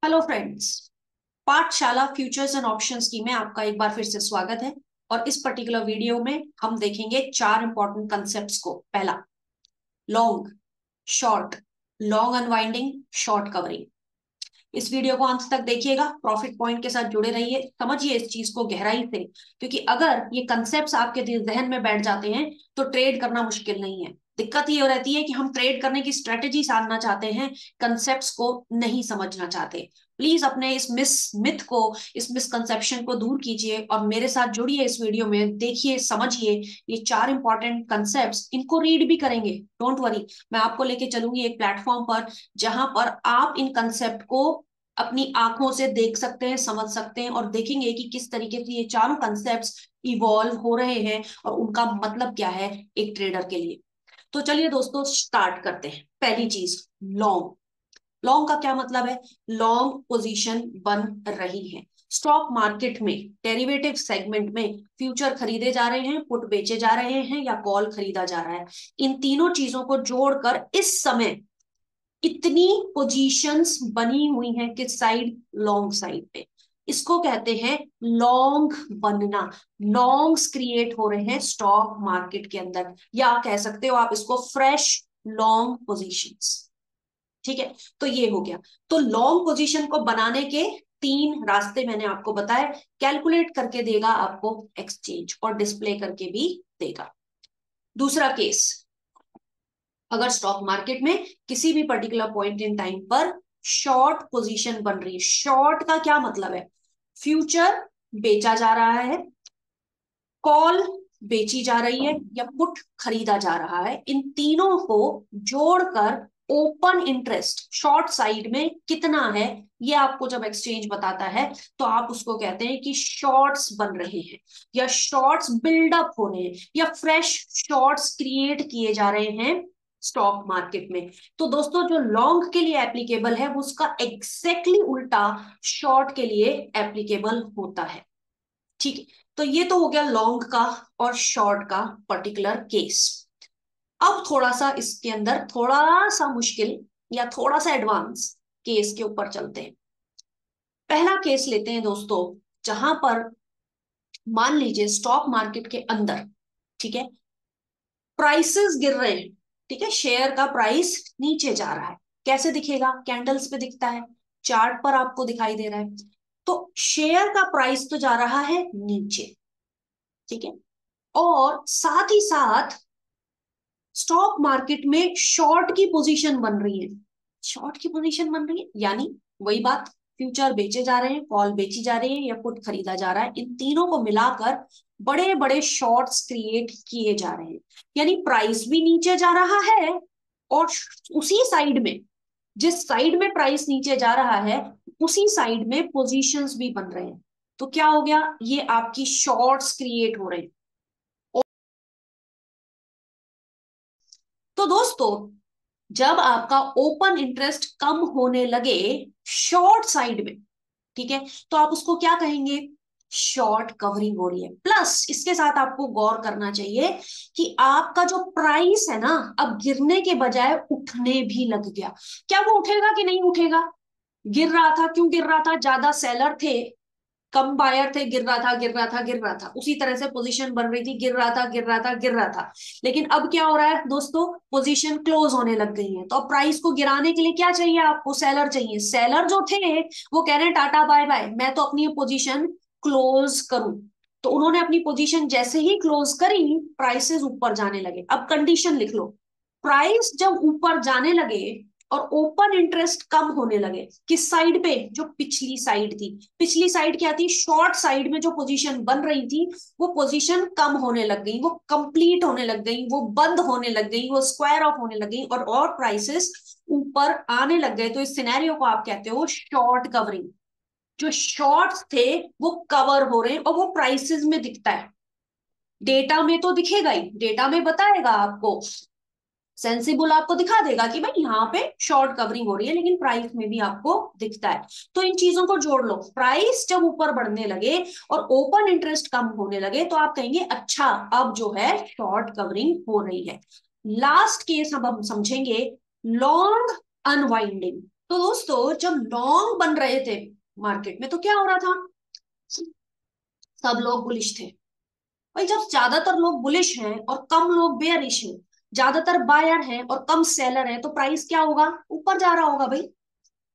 Hello friends. पाठशाला futures and options की में आपका एक बार फिर से स्वागत है। और इस पर्टिकुलर वीडियो में हम देखेंगे चार इंपॉर्टेंट कंसेप्ट्स को। पहला, long, short, long unwinding, short covering. इस वीडियो को अंत तक देखिएगा, प्रॉफिट पॉइंट के साथ जुड़े रहिए, समझिए इस चीज को गहराई से, क्योंकि अगर ये कंसेप्ट्स आपके जहन में बैठ जाते हैं तो ट्रेड करना मुश्किल नहीं है। दिक्कत ये रहती है कि हम ट्रेड करने की स्ट्रेटेजी साधना चाहते हैं, कंसेप्ट्स को नहीं समझना चाहते। प्लीज अपने इस मिथ को, इस मिसकंसेप्शन को दूर कीजिए और मेरे साथ जुड़िए इस वीडियो में, देखिए समझिए ये चार इंपॉर्टेंट कंसेप्ट्स। इनको रीड भी करेंगे, डोंट वरी। मैं आपको लेके चलूंगी एक प्लेटफॉर्म पर जहां पर आप इन कंसेप्ट को अपनी आंखों से देख सकते हैं, समझ सकते हैं और देखेंगे कि किस तरीके से ये चारों कंसेप्ट्स इवॉल्व हो रहे हैं और उनका मतलब क्या है एक ट्रेडर के लिए। तो चलिए दोस्तों, स्टार्ट करते हैं। पहली चीज, लॉन्ग। लॉन्ग का क्या मतलब है? लॉन्ग पोजीशन बन रही है स्टॉक मार्केट में, डेरिवेटिव सेगमेंट में। फ्यूचर खरीदे जा रहे हैं, पुट बेचे जा रहे हैं या कॉल खरीदा जा रहा है। इन तीनों चीजों को जोड़कर इस समय इतनी पोजीशंस बनी हुई हैं किस साइड? लॉन्ग साइड पे। इसको कहते हैं लॉन्ग बनना। लॉन्ग्स क्रिएट हो रहे हैं स्टॉक मार्केट के अंदर, या कह सकते हो आप इसको फ्रेश लॉन्ग पोजीशंस। ठीक है, तो ये हो गया। तो लॉन्ग पोजीशन को बनाने के तीन रास्ते मैंने आपको बताए। कैलकुलेट करके देगा आपको एक्सचेंज और डिस्प्ले करके भी देगा। दूसरा केस, अगर स्टॉक मार्केट में किसी भी पर्टिकुलर पॉइंट इन टाइम पर शॉर्ट पोजीशन बन रही है। शॉर्ट का क्या मतलब है? फ्यूचर बेचा जा रहा है, कॉल बेची जा रही है या पुट खरीदा जा रहा है। इन तीनों को जोड़कर ओपन इंटरेस्ट शॉर्ट साइड में कितना है, ये आपको जब एक्सचेंज बताता है तो आप उसको कहते हैं कि शॉर्ट्स बन रहे हैं या शॉर्ट्स बिल्डअप हो रहे हैं या फ्रेश शॉर्ट्स क्रिएट किए जा रहे हैं स्टॉक मार्केट में। तो दोस्तों, जो लॉन्ग के लिए एप्लीकेबल है वो उसका एग्जैक्टली उल्टा शॉर्ट के लिए एप्लीकेबल होता है। ठीक है, तो ये तो हो गया लॉन्ग का और शॉर्ट का पर्टिकुलर केस। अब थोड़ा सा इसके अंदर थोड़ा सा मुश्किल या थोड़ा सा एडवांस केस के ऊपर चलते हैं। पहला केस लेते हैं दोस्तों, जहां पर मान लीजिए स्टॉक मार्केट के अंदर, ठीक है, प्राइसेस गिर रहे हैं। ठीक है, शेयर का प्राइस नीचे जा रहा है। कैसे दिखेगा? कैंडल्स पे दिखता है, चार्ट पर आपको दिखाई दे रहा है। तो शेयर का प्राइस तो जा रहा है नीचे, ठीक है, और साथ ही साथ स्टॉक मार्केट में शॉर्ट की पोजीशन बन रही है। शॉर्ट की पोजीशन बन रही है यानी वही बात, फ्यूचर बेचे जा रहे हैं, कॉल बेची जा रही है या पुट खरीदा जा रहा है। इन तीनों को मिलाकर बड़े बड़े शॉर्ट्स क्रिएट किए जा रहे हैं। यानी प्राइस भी नीचे जा रहा है और उसी साइड में, जिस साइड में प्राइस नीचे जा रहा है उसी साइड में पोजीशंस भी बन रहे हैं। तो क्या हो गया? ये आपकी शॉर्ट्स क्रिएट हो रहे हैं। तो दोस्तों, जब आपका ओपन इंटरेस्ट कम होने लगे शॉर्ट साइड में, ठीक है, तो आप उसको क्या कहेंगे? शॉर्ट कवरिंग हो रही है। प्लस इसके साथ आपको गौर करना चाहिए कि आपका जो प्राइस है ना, अब गिरने के बजाय उठने भी लग गया। क्या वो उठेगा कि नहीं उठेगा? गिर रहा था, क्यों गिर रहा था? ज्यादा सेलर थे, कम बायर थे, गिर रहा था गिर रहा था गिर रहा था। उसी तरह से पोजीशन बन रही थी, गिर रहा था गिर रहा था गिर रहा था। लेकिन अब क्या हो रहा है दोस्तों? पोजीशन क्लोज होने लग गई है। तो अब प्राइस को गिराने के लिए क्या चाहिए आपको? सेलर चाहिए। सेलर जो थे वो कह रहे हैं टाटा बाय बाय, मैं तो अपनी पोजीशन क्लोज करूं। तो उन्होंने अपनी पोजीशन जैसे ही क्लोज करी, प्राइसेस ऊपर जाने लगे। अब कंडीशन लिख लो, प्राइस जब ऊपर जाने लगे और ओपन इंटरेस्ट कम होने लगे, किस साइड पे? जो पिछली साइड थी। पिछली साइड क्या थी? शॉर्ट साइड में जो पोजीशन बन रही थी वो पोजीशन कम होने लग गई, वो कंप्लीट होने लग गई, वो बंद होने लग गई, वो स्क्वायर ऑफ होने लग गई और प्राइसेस ऊपर आने लग गए। तो इस सिनेरियो को आप कहते हो शॉर्ट कवरिंग। जो शॉर्ट्स थे वो कवर हो रहे हैं और वो प्राइसेस में दिखता है। डेटा में तो दिखेगा ही, डेटा में बताएगा आपको, सेंसिबल आपको दिखा देगा कि भाई यहाँ पे शॉर्ट कवरिंग हो रही है, लेकिन प्राइस में भी आपको दिखता है। तो इन चीजों को जोड़ लो। प्राइस जब ऊपर बढ़ने लगे और ओपन इंटरेस्ट कम होने लगे तो आप कहेंगे अच्छा, अब जो है शॉर्ट कवरिंग हो रही है। लास्ट केस अब हम समझेंगे, लॉन्ग अनवाइंडिंग। तो दोस्तों जब लॉन्ग बन रहे थे मार्केट में तो क्या हो रहा था, सब लोग बुलिश थे। भाई जब ज्यादातर लोग बुलिश हैं और कम लोग बेयरिश हैं, ज्यादातर बायर हैं और कम सेलर हैं, तो प्राइस क्या होगा, ऊपर जा रहा होगा भाई।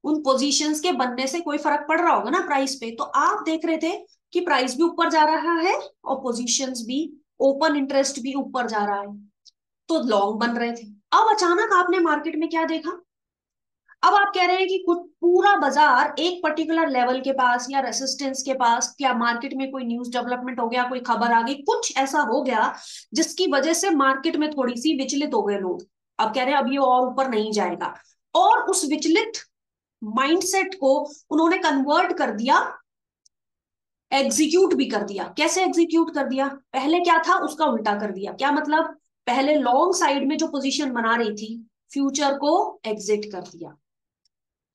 उन पोजीशंस के बनने से कोई फर्क पड़ रहा होगा ना प्राइस पे। तो आप देख रहे थे कि प्राइस भी ऊपर जा रहा है और पोजीशंस भी, ओपन इंटरेस्ट भी ऊपर जा रहा है, तो लॉन्ग बन रहे थे। अब अचानक आपने मार्केट में क्या देखा, अब आप कह रहे हैं कि कुछ पूरा बाजार एक पर्टिकुलर लेवल के पास या रेसिस्टेंस के पास, क्या मार्केट में कोई न्यूज डेवलपमेंट हो गया, कोई खबर आ गई, कुछ ऐसा हो गया जिसकी वजह से मार्केट में थोड़ी सी विचलित हो गए लोग। अब कह रहे हैं अब ये और ऊपर नहीं जाएगा, और उस विचलित माइंडसेट को उन्होंने कन्वर्ट कर दिया, एग्जीक्यूट भी कर दिया। कैसे एग्जीक्यूट कर दिया, पहले क्या था उसका उल्टा कर दिया। क्या मतलब, पहले लॉन्ग साइड में जो पोजीशन बना रही थी, फ्यूचर को एग्जिट कर दिया।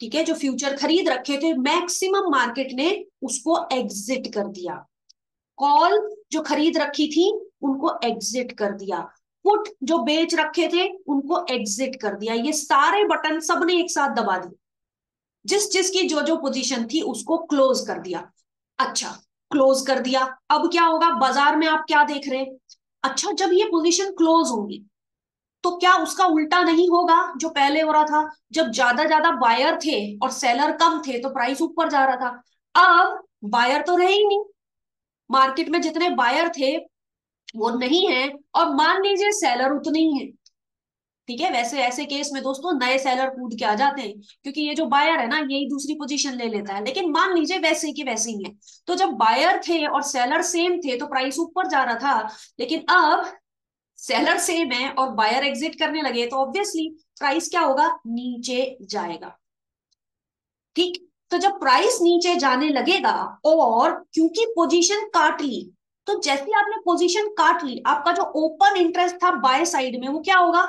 ठीक है, जो फ्यूचर खरीद रखे थे मैक्सिमम मार्केट ने उसको एग्जिट कर दिया। कॉल जो खरीद रखी थी उनको एग्जिट कर दिया। पुट जो बेच रखे थे उनको एग्जिट कर दिया। ये सारे बटन सबने एक साथ दबा दिए, जिस जिसकी जो जो पोजीशन थी उसको क्लोज कर दिया। अच्छा, क्लोज कर दिया, अब क्या होगा बाजार में, आप क्या देख रहे हैं, अच्छा जब ये पोजीशन क्लोज होंगी तो क्या उसका उल्टा नहीं होगा जो पहले हो रहा था, जब ज्यादा ज्यादा बायर थे और सेलर कम थे तो प्राइस ऊपर जा रहा था। अब बायर तो रहे ही नहीं, मार्केट में जितने बायर थे वो नहीं है, और मान लीजिए सेलर उतने ही हैं। ठीक है, वैसे ऐसे केस में दोस्तों नए सेलर कूद के आ जाते हैं, क्योंकि ये जो बायर है ना यही दूसरी पोजीशन ले लेता है। लेकिन मान लीजिए वैसे के वैसे ही है, तो जब बायर थे और सेलर सेम थे तो प्राइस ऊपर जा रहा था। लेकिन अब सेलर सेम है और बायर एग्जिट करने लगे तो ऑब्वियसली प्राइस क्या होगा, नीचे जाएगा। ठीक, तो जब प्राइस नीचे जाने लगेगा, और क्योंकि पोजीशन काट ली, तो जैसे आपने पोजीशन काट ली आपका जो ओपन इंटरेस्ट था बाय साइड में वो क्या होगा,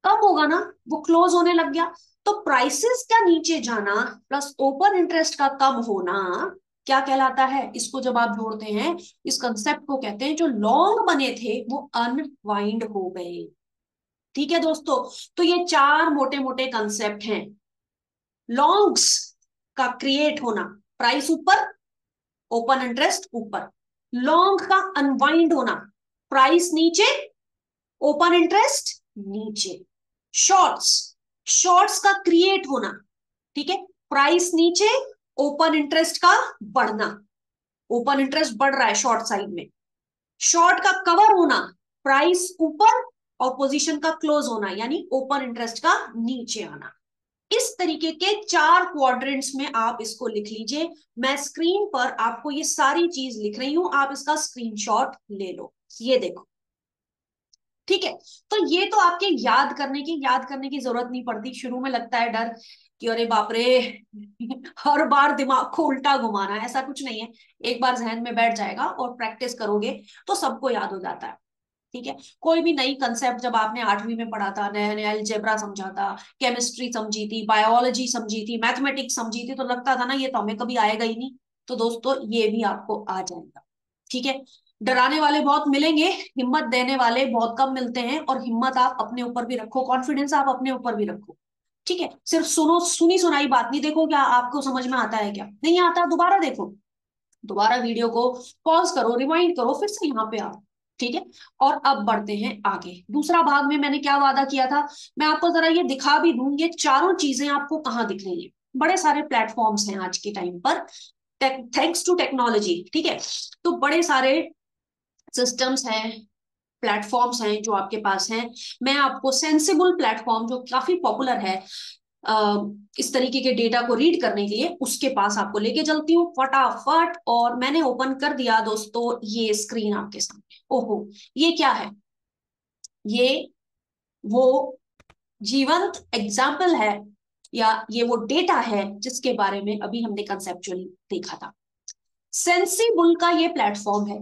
कम होगा ना, वो क्लोज होने लग गया। तो प्राइसेस का नीचे जाना प्लस ओपन इंटरेस्ट का कम होना क्या कहलाता है, इसको जब आप जोड़ते हैं इस कंसेप्ट को कहते हैं जो लॉन्ग बने थे वो अनवाइंड हो गए। ठीक है दोस्तों, तो ये चार मोटे मोटे कंसेप्ट हैं। लॉन्ग्स का क्रिएट होना, प्राइस ऊपर, ओपन इंटरेस्ट ऊपर। लॉन्ग का अनवाइंड होना, प्राइस नीचे, ओपन इंटरेस्ट नीचे। शॉर्ट्स, शॉर्ट्स का क्रिएट होना, ठीक है, प्राइस नीचे, ओपन इंटरेस्ट का बढ़ना, ओपन इंटरेस्ट बढ़ रहा है शॉर्ट साइड में। शॉर्ट का कवर होना, प्राइस ऊपर और पोजीशन का क्लोज होना, यानी ओपन इंटरेस्ट का नीचे आना। इस तरीके के चार क्वाड्रेंट्स में आप इसको लिख लीजिए। मैं स्क्रीन पर आपको ये सारी चीज लिख रही हूं, आप इसका स्क्रीनशॉट ले लो, ये देखो। ठीक है, तो ये तो आपके याद करने की जरूरत नहीं पड़ती। शुरू में लगता है डर कि अरे बाप रे हर बार दिमाग को उल्टा घुमाना है, ऐसा कुछ नहीं है। एक बार जहन में बैठ जाएगा और प्रैक्टिस करोगे तो सबको याद हो जाता है। ठीक है, कोई भी नई कंसेप्ट जब आपने 8वीं में पढ़ा था, नया नया अलजेब्रा समझा था, केमिस्ट्री समझी थी, बायोलॉजी समझी थी, मैथमेटिक्स समझी थी, तो लगता था ना ये तो हमें कभी आएगा ही नहीं। तो दोस्तों ये भी आपको आ जाएगा। ठीक है, डराने वाले बहुत मिलेंगे, हिम्मत देने वाले बहुत कम मिलते हैं। और हिम्मत आप अपने ऊपर भी रखो, कॉन्फिडेंस आप अपने ऊपर भी रखो। ठीक है, सिर्फ सुनो, सुनी सुनाई बात नहीं, देखो क्या आपको समझ में आता है, क्या नहीं आता दोबारा देखो, दोबारा वीडियो को पॉज करो, रिवाइंड करो, फिर से यहाँ पे आओ। ठीक है, और अब बढ़ते हैं आगे। दूसरा भाग में मैंने क्या वादा किया था, मैं आपको जरा ये दिखा भी दूं, ये चारों चीजें आपको कहाँ दिख रही है। बड़े सारे प्लेटफॉर्म्स हैं आज के टाइम पर, थैंक्स टू टेक्नोलॉजी। ठीक है, तो बड़े सारे सिस्टम्स हैं, प्लेटफॉर्म्स हैं जो आपके पास हैं। मैं आपको सेंसिबल प्लेटफॉर्म जो काफी पॉपुलर है इस तरीके के डेटा को रीड करने के लिए, उसके पास आपको लेके चलती हूँ फटाफट। और मैंने ओपन कर दिया दोस्तों ये स्क्रीन आपके सामने। ओहो, ये क्या है, ये वो जीवंत एग्जाम्पल है, या ये वो डेटा है जिसके बारे में अभी हमने कंसेप्चुअली देखा था। सेंसिबल का ये प्लेटफॉर्म है।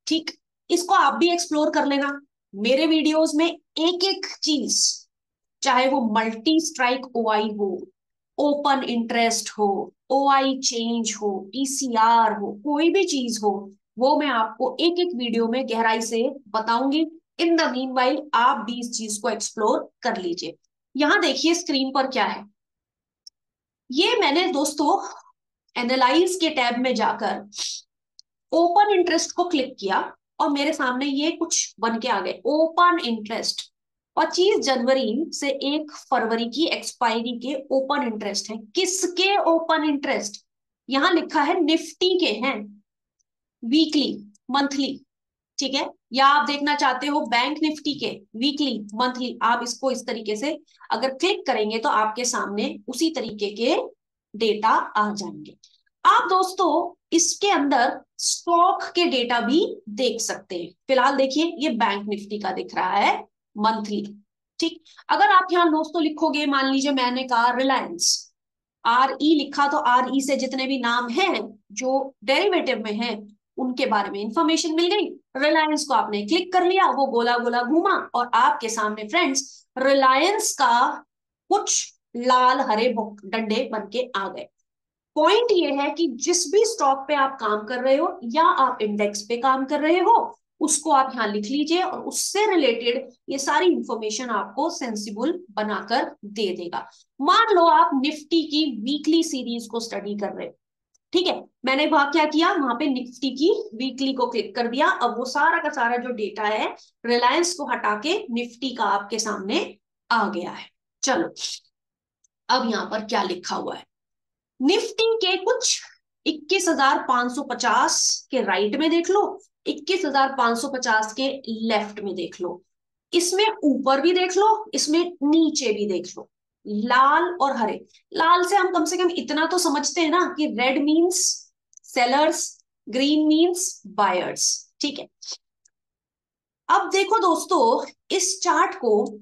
ठीक, इसको आप भी एक्सप्लोर कर लेना। मेरे वीडियोस में एक एक चीज, चाहे वो मल्टी स्ट्राइक ओआई हो, ओपन इंटरेस्ट हो, ओआई चेंज हो, पीसीआर हो, कोई भी चीज हो, वो मैं आपको एक एक वीडियो में गहराई से बताऊंगी। इन द मीनवाइल आप भी इस चीज को एक्सप्लोर कर लीजिए। यहां देखिए स्क्रीन पर क्या है, ये मैंने दोस्तों एनालाइज के टैब में जाकर ओपन इंटरेस्ट को क्लिक किया और मेरे सामने ये कुछ बन के आ गए। ओपन इंटरेस्ट 25 जनवरी से 1 फरवरी की एक्सपायरी के ओपन इंटरेस्ट है। किसके ओपन इंटरेस्ट? यहां लिखा है निफ्टी के हैं, वीकली, मंथली, ठीक है। या आप देखना चाहते हो बैंक निफ्टी के वीकली, मंथली, आप इसको इस तरीके से अगर क्लिक करेंगे तो आपके सामने उसी तरीके के डेटा आ जाएंगे। आप दोस्तों इसके अंदर स्टॉक के डेटा भी देख सकते हैं। फिलहाल देखिए ये बैंक निफ्टी का दिख रहा है मंथली, ठीक। अगर आप यहां दोस्तों लिखोगे, मान लीजिए मैंने कहा रिलायंस, आर ई लिखा तो आर ई से जितने भी नाम हैं जो डेरिवेटिव में हैं उनके बारे में इंफॉर्मेशन मिल गई। रिलायंस को आपने क्लिक कर लिया, वो गोला गोला घूमा और आपके सामने फ्रेंड्स रिलायंस का कुछ लाल हरे डंडे बन के आ गए। पॉइंट ये है कि जिस भी स्टॉक पे आप काम कर रहे हो या आप इंडेक्स पे काम कर रहे हो उसको आप यहां लिख लीजिए और उससे रिलेटेड ये सारी इंफॉर्मेशन आपको सेंसिबल बनाकर दे देगा। मान लो आप निफ्टी की वीकली सीरीज को स्टडी कर रहे हो, ठीक है। मैंने वहां क्या किया, वहां पे निफ्टी की वीकली को क्लिक कर दिया। अब वो सारा का सारा जो डेटा है रिलायंस को हटा के निफ्टी का आपके सामने आ गया है। चलो अब यहां पर क्या लिखा हुआ है, निफ्टी के कुछ 21,550 के राइट में देख लो, 21,550 के लेफ्ट में देख लो, इसमें ऊपर भी देख लो, इसमें नीचे भी देख लो, लाल और हरे। लाल से हम कम से कम इतना तो समझते हैं ना कि red means sellers, green means buyers, ठीक है। अब देखो दोस्तों इस चार्ट को,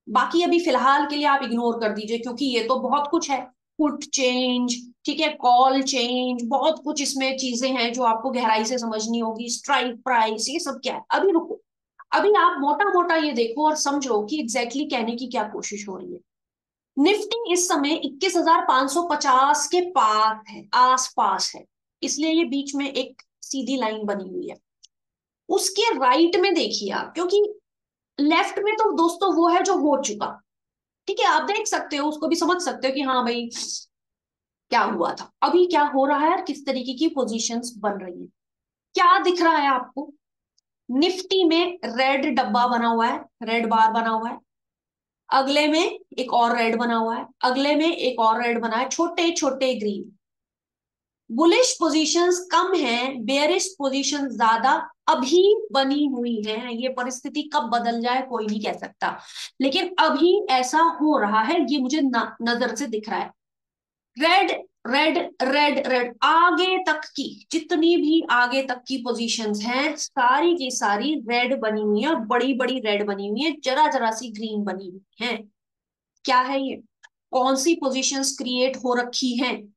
बाकी अभी फिलहाल के लिए आप इग्नोर कर दीजिए क्योंकि ये तो बहुत कुछ है, पुट चेंज, ठीक है, कॉल चेंज, बहुत कुछ इसमें चीजें हैं जो आपको गहराई से समझनी होगी, स्ट्राइक प्राइस, ये सब क्या है। अभी रुको, अभी आप मोटा मोटा ये देखो और समझो कि एग्जैक्टली कहने की क्या कोशिश हो रही है। निफ्टी इस समय 21,550 के पास है, आसपास है, इसलिए ये बीच में एक सीधी लाइन बनी हुई है। उसके राइट में देखिए आप, क्योंकि लेफ्ट में तो दोस्तों वो है जो हो चुका, ठीक है, आप देख सकते हो, उसको भी समझ सकते हो कि हाँ भाई क्या हुआ था। अभी क्या हो रहा है और किस तरीके की पोजीशंस बन रही है, क्या दिख रहा है आपको। निफ्टी में रेड डब्बा बना हुआ है, रेड बार बना हुआ है, अगले में एक और रेड बना हुआ है, अगले में एक और रेड बना है, छोटे छोटे ग्रीन। बुलिश पोजीशंस कम है, बेयरिश पोजीशन ज्यादा अभी बनी हुई है। ये परिस्थिति कब बदल जाए कोई नहीं कह सकता, लेकिन अभी ऐसा हो रहा है, ये मुझे नजर से दिख रहा है। रेड रेड रेड रेड, आगे तक की जितनी भी आगे तक की पोजीशंस हैं सारी की सारी रेड बनी हुई है और बड़ी बड़ी रेड बनी हुई है, जरा जरा सी ग्रीन बनी हुई है। क्या है ये, कौन सी पोजीशंस क्रिएट हो रखी हैं?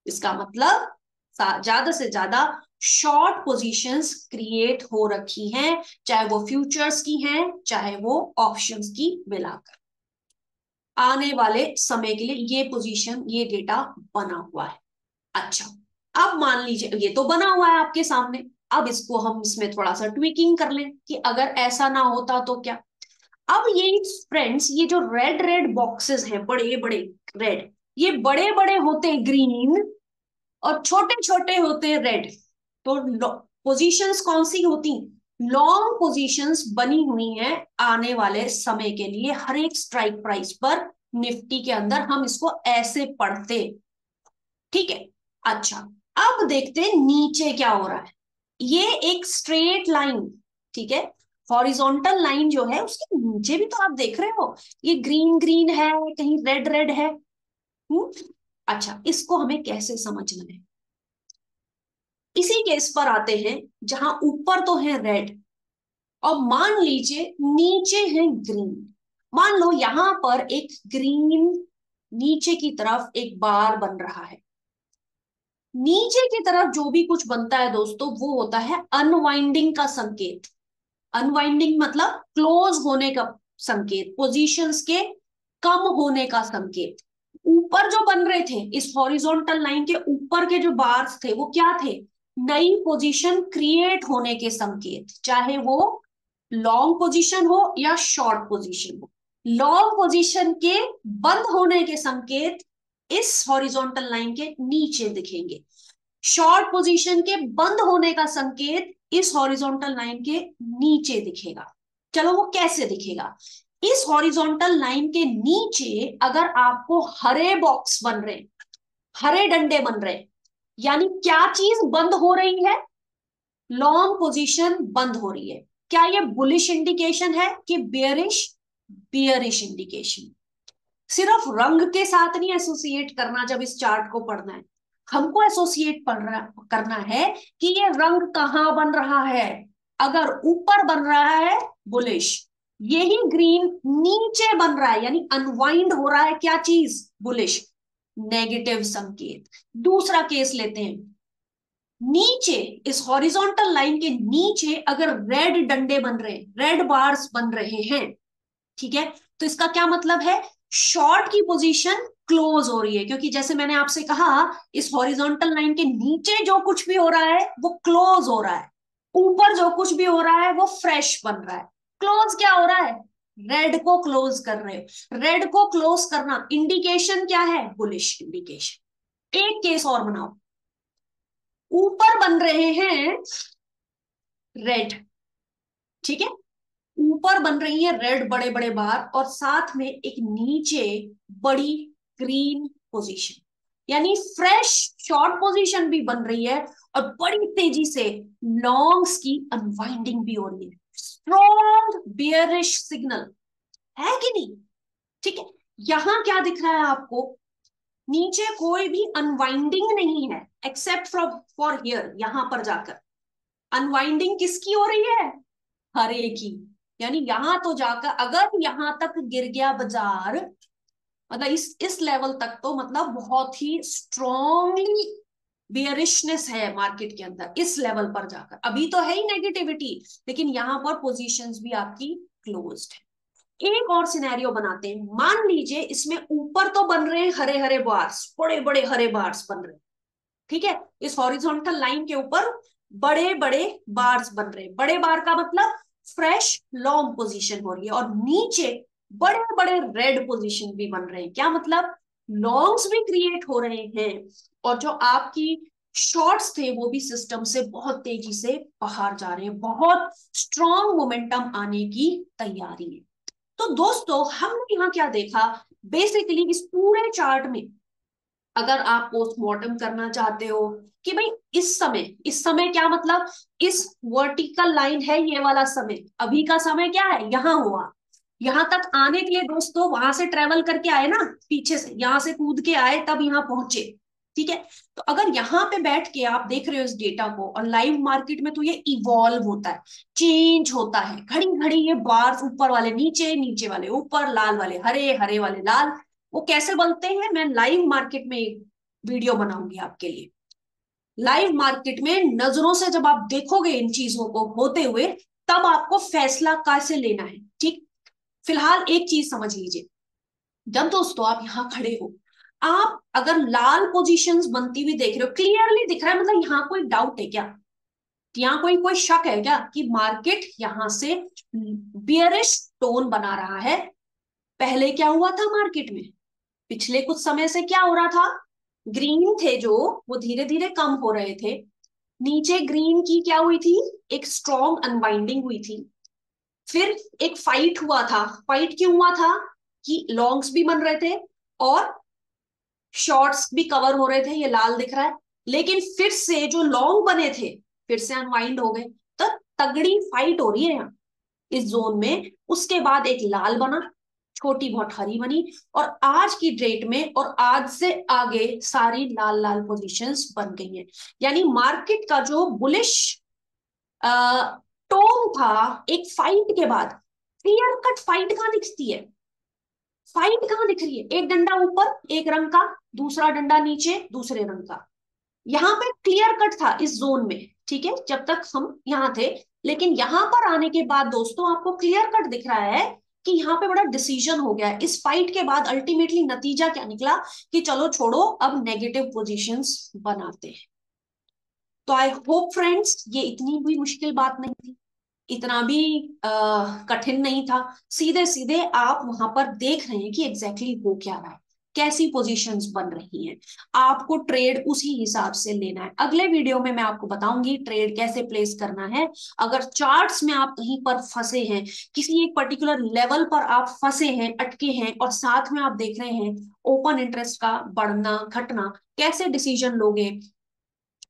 इसका मतलब ज्यादा से ज्यादा शॉर्ट पोजीशंस क्रिएट हो रखी हैं, चाहे वो फ्यूचर्स की हैं चाहे वो ऑप्शंस की मिलाकर। आने वाले समय के लिए ये पोजीशन, ये डेटा बना हुआ है। अच्छा, अब मान लीजिए ये तो बना हुआ है आपके सामने, अब इसको हम इसमें थोड़ा सा ट्विकिंग कर लें कि अगर ऐसा ना होता तो क्या। अब ये फ्रेंड्स, ये जो रेड रेड बॉक्सेस हैं, बड़े बड़े रेड, ये बड़े बड़े होते हैं ग्रीन और छोटे छोटे होते हैं रेड। तो पोजीशंस कौन सी होती, लॉन्ग पोजीशंस बनी हुई हैं आने वाले समय के लिए हर एक स्ट्राइक प्राइस पर। निफ्टी के अंदर हम इसको ऐसे पढ़ते, ठीक है। अच्छा, अब देखते हैं नीचे क्या हो रहा है। ये एक स्ट्रेट लाइन, ठीक है, हॉरिजॉन्टल लाइन जो है उसके नीचे भी तो आप देख रहे हो ये ग्रीन ग्रीन है, कहीं रेड रेड है। अच्छा, इसको हमें कैसे समझना है, इसी केस पर आते हैं जहां ऊपर तो है रेड और मान लीजिए नीचे है ग्रीन। मान लो यहां पर एक ग्रीन नीचे की तरफ एक बार बन रहा है। नीचे की तरफ जो भी कुछ बनता है दोस्तों वो होता है अनवाइंडिंग का संकेत। अनवाइंडिंग मतलब क्लोज होने का संकेत, पोजीशंस के कम होने का संकेत। ऊपर जो बन रहे थे इस हॉरिजॉन्टल लाइन के ऊपर के जो बार्स थे वो क्या थे, नई पोजीशन क्रिएट होने के संकेत, चाहे वो लॉन्ग पोजीशन हो या शॉर्ट पोजीशन हो। लॉन्ग पोजीशन के बंद होने के संकेत इस हॉरिजॉन्टल लाइन के नीचे दिखेंगे। शॉर्ट पोजीशन के बंद होने का संकेत इस हॉरिजॉन्टल लाइन के नीचे दिखेगा। चलो वो कैसे दिखेगा? इस हॉरिजॉन्टल लाइन के नीचे अगर आपको हरे बॉक्स बन रहे, हरे डंडे बन रहे, यानी क्या चीज बंद हो रही है? लॉन्ग पोजीशन बंद हो रही है। क्या ये बुलिश इंडिकेशन है कि बेयरिश? Bearish indication. सिर्फ रंग के साथ नहीं एसोसिएट करना जब इस चार्ट को पढ़ना है, हमको एसोसिएट पढ़ना करना है कि ये रंग कहां बन रहा है। अगर ऊपर बन रहा है बुलिश, यही ग्रीन नीचे बन रहा है यानी अनवाइंड हो रहा है, क्या चीज? बुलिश, नेगेटिव संकेत। दूसरा केस लेते हैं, नीचे इस हॉरिजॉन्टल लाइन के नीचे अगर रेड डंडे बन रहे हैं, रेड बार्स बन रहे हैं, ठीक है, तो इसका क्या मतलब है? शॉर्ट की पोजीशन क्लोज हो रही है, क्योंकि जैसे मैंने आपसे कहा इस हॉरिजॉन्टल लाइन के नीचे जो कुछ भी हो रहा है वो क्लोज हो रहा है, ऊपर जो कुछ भी हो रहा है वो फ्रेश बन रहा है। क्लोज क्या हो रहा है? रेड को क्लोज कर रहे हो। रेड को क्लोज करना इंडिकेशन क्या है? Bullish indication. एक केस और बनाओ, ऊपर बन रहे हैं रेड, ठीक है, ऊपर बन रही है रेड बड़े बड़े बार और साथ में एक नीचे बड़ी ग्रीन पोजीशन, यानी फ्रेश शॉर्ट पोजीशन भी बन रही है और बड़ी तेजी से लॉन्ग्स की अनवाइंडिंग भी हो रही है। स्ट्रॉन्ग बियरिश सिग्नल है कि नहीं? ठीक है, यहां क्या दिख रहा है आपको? नीचे कोई भी अनवाइंडिंग नहीं है एक्सेप्ट फॉर हियर, यहां पर जाकर अनवाइंडिंग किसकी हो रही है? हरे की। यानी यहां तो जाकर अगर यहां तक गिर गया बाजार, मतलब इस लेवल तक, तो मतलब बहुत ही स्ट्रॉन्गली बियरिशनेस है मार्केट के अंदर। इस लेवल पर जाकर अभी तो है ही नेगेटिविटी, लेकिन यहां पर पोजीशंस भी आपकी क्लोज्ड है। एक और सिनेरियो बनाते हैं, मान लीजिए इसमें ऊपर तो बन रहे हैं हरे हरे बार्स, बड़े बड़े हरे बार्स बन रहे हैं, ठीक है, इस हॉरिजॉन्टल लाइन के ऊपर बड़े बड़े बार्स बन रहे हैं। बड़े बार का मतलब फ्रेश लॉन्ग पोजीशन हो रही है और नीचे बड़े बड़े रेड पोजीशन भी बन रहे हैं। क्या मतलब? लॉन्ग्स भी क्रिएट हो रहे हैं और जो आपकी शॉर्ट्स थे वो भी सिस्टम से बहुत तेजी से बाहर जा रहे हैं, बहुत स्ट्रॉन्ग मोमेंटम आने की तैयारी है। तो दोस्तों हमने यहाँ क्या देखा? बेसिकली इस पूरे चार्ट में अगर आप पोस्टमार्टम करना चाहते हो कि भाई इस समय क्या मतलब, इस वर्टिकल लाइन है ये वाला समय, अभी का समय क्या है? यहाँ हुआ, यहाँ तक आने के लिए दोस्तों वहां से ट्रेवल करके आए ना, पीछे से यहां से कूद के आए तब यहाँ पहुंचे, ठीक है। तो अगर यहाँ पे बैठ के आप देख रहे हो इस डेटा को, और लाइव मार्केट में तो ये इवॉल्व होता है, चेंज होता है, घड़ी घड़ी ये बार्स ऊपर वाले नीचे, नीचे वाले ऊपर, लाल वाले हरे, हरे वाले लाल, वो कैसे बनते हैं मैं लाइव मार्केट में एक वीडियो बनाऊंगी आपके लिए। लाइव मार्केट में नजरों से जब आप देखोगे इन चीजों को होते हुए, तब आपको फैसला कैसे लेना है, ठीक। फिलहाल एक चीज समझ लीजिए, जब दोस्तों आप यहां खड़े हो, आप अगर लाल पोजीशंस बनती हुई देख रहे हो, क्लियरली दिख रहा है, मतलब यहां कोई डाउट है क्या? यहाँ कोई कोई शक है क्या कि मार्केट यहां से बियरिश टोन बना रहा है? पहले क्या हुआ था मार्केट में? पिछले कुछ समय से क्या हो रहा था? ग्रीन थे जो, वो धीरे धीरे कम हो रहे थे। नीचे ग्रीन की क्या हुई थी? एक स्ट्रॉन्ग अनवाइंडिंग हुई थी। फिर एक फाइट हुआ था। फाइट क्यों हुआ था? कि लॉन्ग्स भी बन रहे थे और शॉर्ट्स भी कवर हो रहे थे, ये लाल दिख रहा है। लेकिन फिर से जो लॉन्ग बने थे फिर से अनवाइंड हो गए। तो तगड़ी फाइट हो रही है यहाँ इस जोन में। उसके बाद एक लाल बना, छोटी बहुत हरी बनी, और आज की डेट में और आज से आगे सारी लाल लाल पोजीशंस बन गई हैं। यानी मार्केट का जो बुलिश टोन था एक फाइट के बाद, क्लियर कट फाइट कहां दिखती है? फाइट कहां दिख रही है? एक डंडा ऊपर एक रंग का, दूसरा डंडा नीचे दूसरे रंग का। यहाँ पे क्लियर कट था इस जोन में, ठीक है, जब तक हम यहाँ थे। लेकिन यहाँ पर आने के बाद दोस्तों आपको क्लियर कट दिख रहा है कि यहाँ पे बड़ा डिसीजन हो गया है। इस फाइट के बाद अल्टीमेटली नतीजा क्या निकला कि चलो छोड़ो, अब नेगेटिव पोजीशंस बनाते हैं। तो आई होप फ्रेंड्स ये इतनी भी मुश्किल बात नहीं थी, इतना भी कठिन नहीं था। सीधे सीधे आप वहां पर देख रहे हैं कि एग्जैक्टली हो क्या रहा है। कैसी पोजीशंस बन रही हैं, आपको ट्रेड उसी हिसाब से लेना है। अगले वीडियो में मैं आपको बताऊंगी ट्रेड कैसे प्लेस करना है। अगर चार्ट्स में आप कहीं पर फंसे हैं, किसी एक पर्टिकुलर लेवल पर आप फंसे हैं, अटके हैं, और साथ में आप देख रहे हैं ओपन इंटरेस्ट का बढ़ना घटना, कैसे डिसीजन लोगे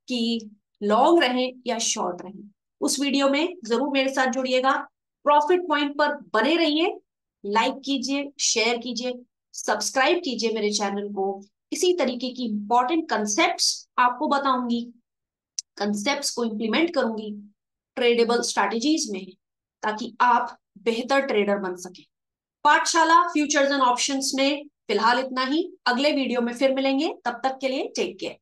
कि लॉन्ग रहे या शॉर्ट रहे, उस वीडियो में जरूर मेरे साथ जुड़िएगा। प्रॉफिट पॉइंट पर बने रहिए, लाइक कीजिए, शेयर कीजिए, सब्सक्राइब कीजिए मेरे चैनल को। इसी तरीके की इंपॉर्टेंट कंसेप्ट्स आपको बताऊंगी, कंसेप्ट्स को इंप्लीमेंट करूंगी ट्रेडेबल स्ट्रैटेजीज में, ताकि आप बेहतर ट्रेडर बन सके। पाठशाला फ्यूचर्स एंड ऑप्शंस में फिलहाल इतना ही। अगले वीडियो में फिर मिलेंगे, तब तक के लिए टेक केयर।